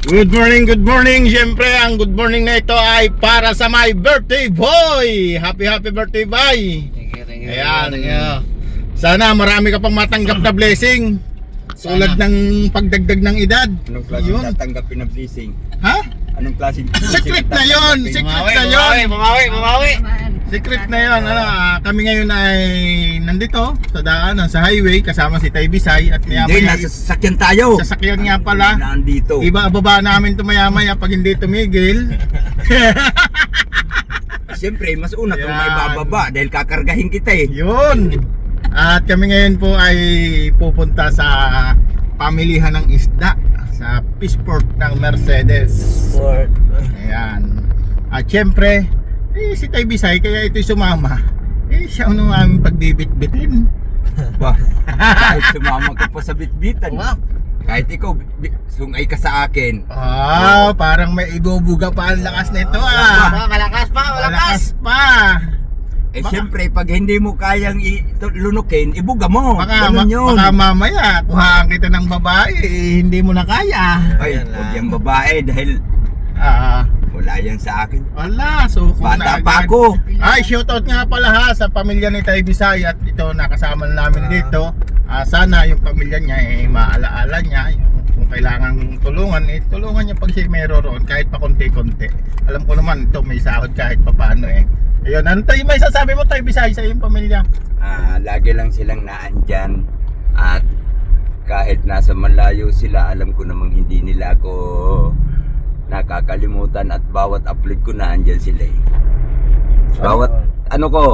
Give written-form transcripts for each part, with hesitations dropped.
Good morning. Siyempre, ang good morning na ito ay para sa my birthday boy. Happy birthday boy. Thank you. Ayan. Sana marami ka pang matanggap na blessing. Tulad ng pagdagdag ng edad. Anong klase Yun. tatanggapin na blessing? Ha? Anong klase? Secret na yun. Bumawi. Secret na yun. Kami ngayon ay nandito sa daanan, sa highway, kasama si Tay Bisay. At Hindi, nasa sasakyan tayo. sasakyan nga pala. Nandito. Iba baba namin tumaya-maya pag hindi tumigil. Siyempre, mas una kung Yan. may bababa dahil kakargahin kita eh. Yun. At kami ngayon po ay pupunta sa pamilihan ng isda sa Fishport ng Mercedes. Ayan. At syempre, si Tay Bisay, kaya ito'y sumama. Siya ang aming pagbibit-bitin. Bah, kahit sumama ka pa sa bitbitan. Kahit ikaw, sungay ka sa akin. Parang may ibubuga pa ang lakas nito Malakas pa. Eh siyempre, pag hindi mo kayang lunukin, ibuga mo. Baka Ganun yun. mamaya, kuhaan kita ng babae, hindi mo na kaya. Ay, huwag yung babae dahil wala yan sa akin. Wala, so Bata pa ako. Ay, shoutout nga pala ha sa pamilya ni Tay Bisay at ito nakasama namin dito. Sana yung pamilya niya maalaala niya kung kailangan tulungan, tulungan niya pag siya meron kahit pa konti-konti. Alam ko naman ito may sahod kahit pa paano Ayun, ano tayo may sasabi mo Tay Bisay sa iyong pamilya? Lagi lang silang naandyan at kahit nasa malayo sila, alam ko namang hindi nila ako nakakalimutan at bawat upload ko naandyan sila eh. Bawat ano ko,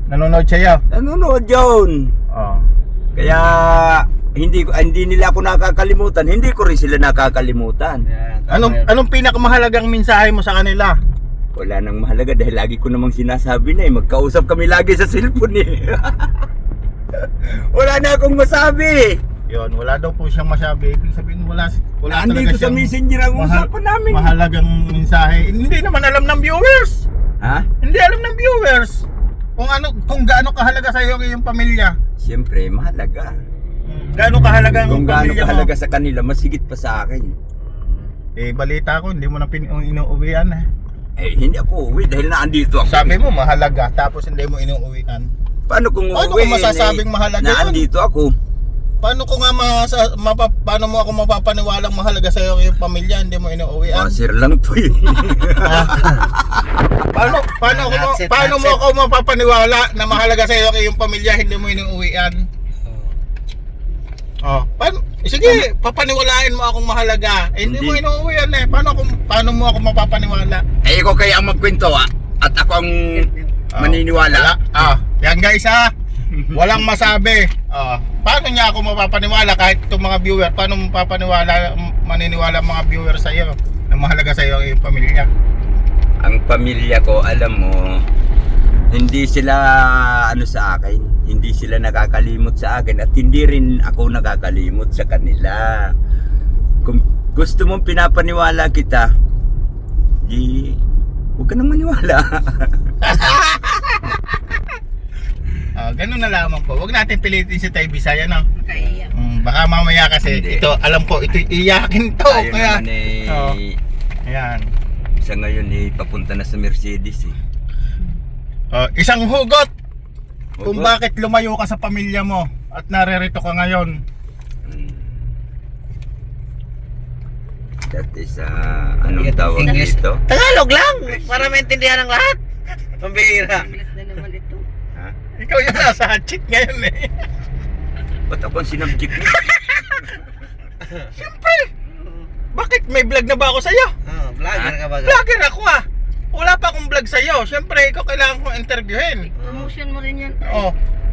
Nanonood siya. nanonood yun. Kaya hindi nila ako nakakalimutan, hindi ko rin sila nakakalimutan. Anong pinakamahalagang mensahe mo sa kanila? Wala nang mahalaga dahil lagi ko namang sinasabi na eh, magkausap kami lagi sa cellphone eh. Wala na akong masabi. Yun, wala daw po siyang masabi. Ibig sabihin wala Andito sa messenger ang usapan namin. Mahalagang mensahe. Hindi naman alam ng viewers. Ha? Hindi alam ng viewers kung gaano kahalaga sa iyo yung pamilya. Siyempre, mahalaga. Gaano kahalaga ang Kung gaano pamilya kahalaga mo? sa kanila, mas higit pa sa akin. Balita ko hindi mo na inuuwian Hindi ako uwi dahil naandito ako. Sabi mo mahalaga tapos hindi mo inuuwian. Paano kung Paano uuwi? kung masasabing mahalaga yun? Naandito ako. Paano ko nga paano mo ako mapapaniwalang mahalaga sa iyo yung pamilya hindi mo inuuwian? Sir lang to eh. Paano mo ako mapapaniwala na mahalaga sa iyo yung pamilya hindi mo inuuwian? Sige, papaniwalain mo akong mahalaga. Hindi mo inuuwian Paano mo ako mapapaniwala? Ikaw kaya ang magkwento at ako ang maniniwala. Yan guys walang masabi. Paano niya ako mapapaniwala kahit itong mga viewer? Paano mo maniniwala ang mga viewer sa iyo na mahalaga sa iyo ang iyong pamilya? Ang pamilya ko, alam mo, hindi sila sa akin, hindi sila nakakalimot sa akin at hindi rin ako nakakalimot sa kanila. Kung gusto mong pinapaniwala kita, huwag ka nang maniwala. Ganun na lamang po. Huwag natin pilitin si Tay Bisay Kaya. Baka mamaya kasi Hindi. ito, alam ko, ito iyakin to. Tayo Kaya, naman ayan. sa ngayon papunta na sa Mercedes eh. Isang hugot kung Hugot? bakit lumayo ka sa pamilya mo at naririto ka ngayon. That is, anong tawag English. dito? Tagalog lang para maintindihan ng lahat. Pambihira. Ikaw yung nasa hot seat ngayon Ba't ako ang sinabjik mo? Siyempre! Bakit? May vlog na ba ako sa'yo? Vlogger ka ba? Vlogger ako Wala pa akong vlog sa'yo. Siyempre, ikaw kailangan kong interviewin. Promotion mo rin yan.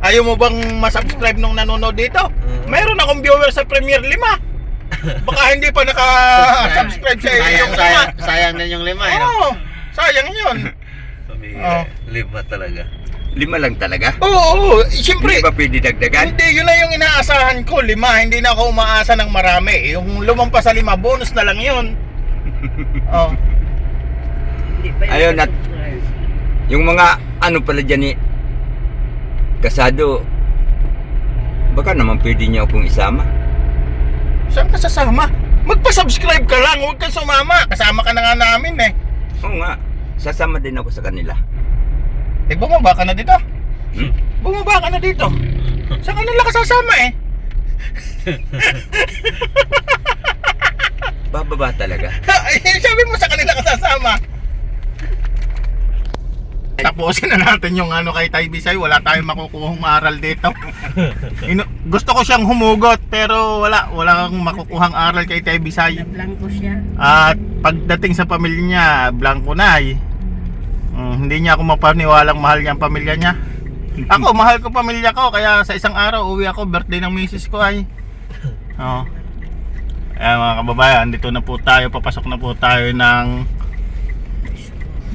Ayaw mo bang masubscribe nung nanonood dito? Meron akong viewer sa Premier 5. Baka hindi pa naka-subscribe sa iyong Sayang din yung 5 sayang yun. Lima talaga. 5 lang talaga? Oo, siyempre. Hindi ba pwede dagdagan? Hindi, yun na yung inaasahan ko, 5. Hindi na ako umaasa ng marami. Yung lumampas sa 5, bonus na lang yun. Ayun, at yung mga pala dyan kasado, baka naman pwede niyo akong isama. Saan ka sasama? Magpa-subscribe ka lang, huwag kang sumama. Kasama ka na nga namin eh. Oo nga, sasama din ako sa kanila. Eh, bumaba ka na dito. Hmm? Bumaba ka na dito. Sa kanila ka sasama eh. Bababa talaga. Sabi mo sa kanila ka sasama. Tapusin na natin yung ano kay Tay Bisay. Wala tayong makukuhang aral dito. Gusto ko siyang humugot pero walang makukuhang aral kay Tay Bisay. Blanco siya. At pagdating sa pamilya niya, blanco na eh. Hindi niya ako mapaniwalang mahal niya ang pamilya niya. Ako, mahal ko pamilya ko. Kaya sa isang araw, uwi ako. Birthday ng misis ko ay. Oh. Ayan mga kababayan, dito na po tayo. Papasok na po tayo ng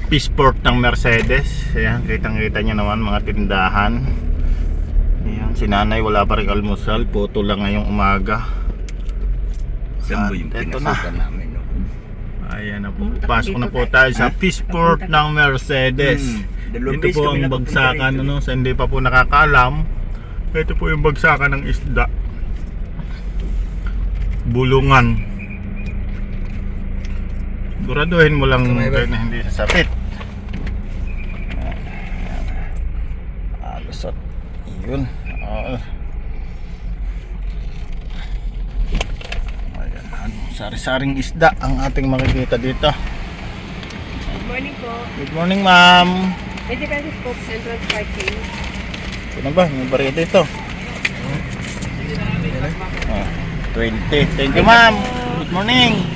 Peaceport ng Mercedes. Ayan, kitang-kita nyo naman mga tindahan. Ayan, si nanay wala pa rin almusal. Puto lang ngayong umaga. Saan ba yung At eto na. pinasukan namin? No? Ayan na po. Pasok na po tayo sa Peaceport ng Mercedes. Dalawang Ito beses po kami ang napunta bagsakan, rito. ano, sa hindi pa po nakakaalam. Ito po yung bagsakan ng isda. Bulungan. Siguraduhin mo lang kahit na hindi sasapit. Lusot. Yun. Ayan. Sari-saring isda ang ating makikita dito. Good morning po. Good morning, ma'am. 20 pesos po, entrance parking. Ano ba? May bariya dito. 20. Thank you, ma'am. Good morning.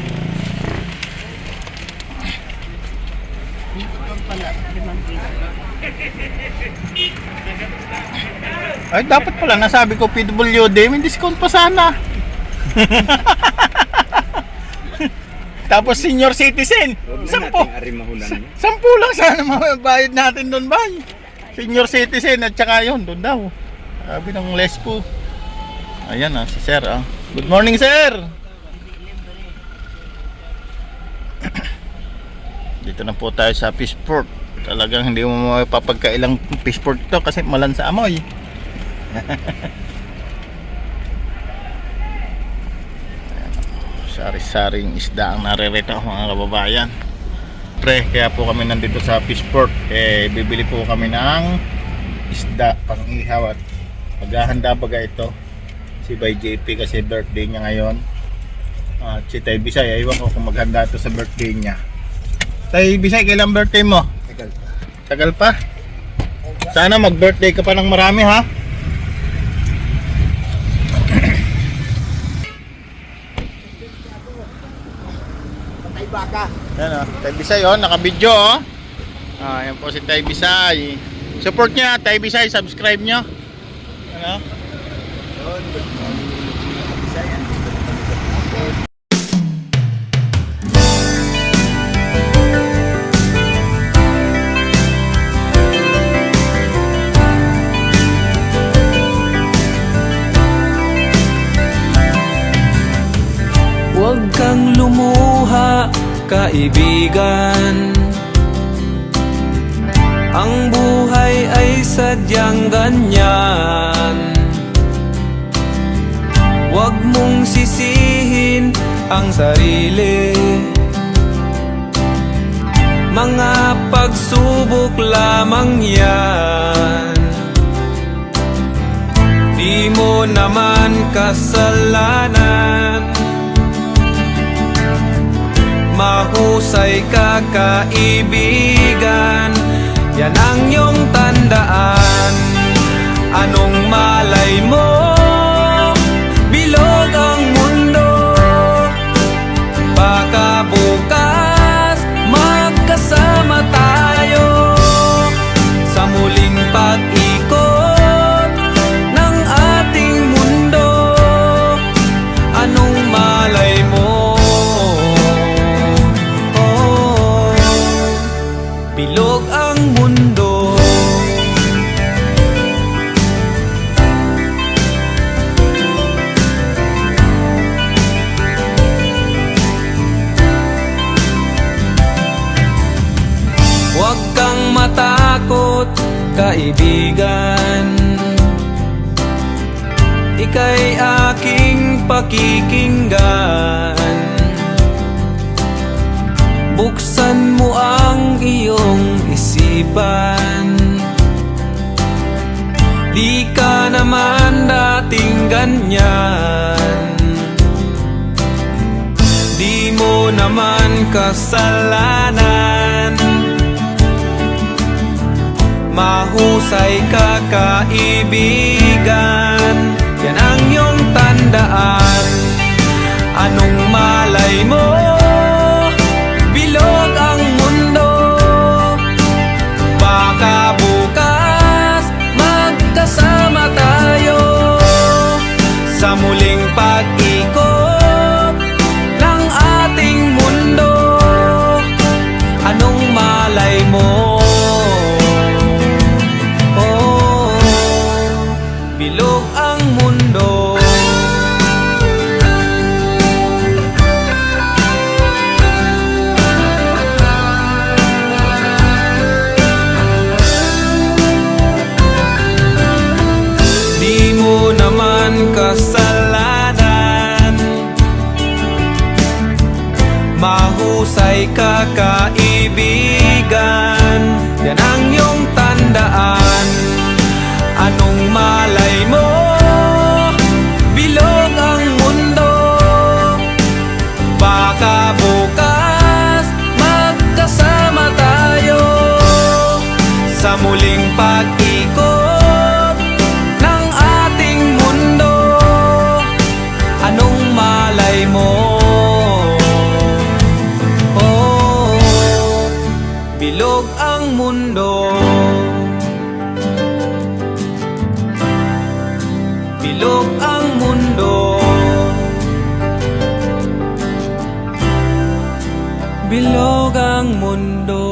Pala, 5 piso. Ay, dapat pala nasabi ko PWD, may discount pa sana. Tapos senior citizen. Huwag na 10. nating arimahunan niya. 10 lang sana mabayad natin doon, bay. Senior citizen at saka yun, doon daw. Sabi ng Lespo. Ayan si sir. Good morning, sir. Dito na po tayo sa Peaceport. Talagang hindi mo mapapagkailang Peaceport ito kasi malan sa amoy. Sari-saring isda ang naririto mga kababayan. Pre, kaya po kami nandito sa Peaceport. Bibili po kami ng isda pang ihaw at maghahanda baga ito si Bay JP kasi birthday niya ngayon. At si Tay Bisay, aywan ko kung maghanda ito sa birthday niya. Tay Bisay, kailan birthday mo? Tagal pa? Sana mag-birthday ka pa ng marami, ha? Patay baka. Yan o, Tay Bisay naka-video yan po si Tay Bisay. Support niya, Tay Bisay, subscribe niyo. Ano? Huwag kang lumuha, kaibigan. Ang buhay ay sadyang ganyan. Huwag mong sisihin ang sarili. Mga pagsubok lamang yan. Di mo naman kasalanan. Mahusay ka, kaibigan. Yan ang iyong tandaan. Anong malay mo? Bilog ang mundo. Baka bukas magkasama tayo sa muling pag-ikot ng ating mundo. Anong malay mo? Bilog ang mundo. Huwag kang matakot, kaibigan. Ika'y aking pakikinggan. buksan mo ang iyong isipan. Di ka naman dating ganyan, di mo naman kasalanan. Mahusay ka kaibigan, yan ang iyong tandaan. Anong malay mo, bilog ang mundo. Baka bukas magkasama tayo sa muling pag-ikot ng ating mundo. Anong malay mo, oh, bilog ang mundo. Di mo naman kasalanan, mahusay ka kaibigan, yan ang iyong tandaan. Anong malay mo, bilog ang mundo. Baka bukas magkasama tayo sa muling pag-ikot ng ating mundo. Anong malay mo, oh, bilog ang mundo. Bilog ang mundo. Bilog ang mundo.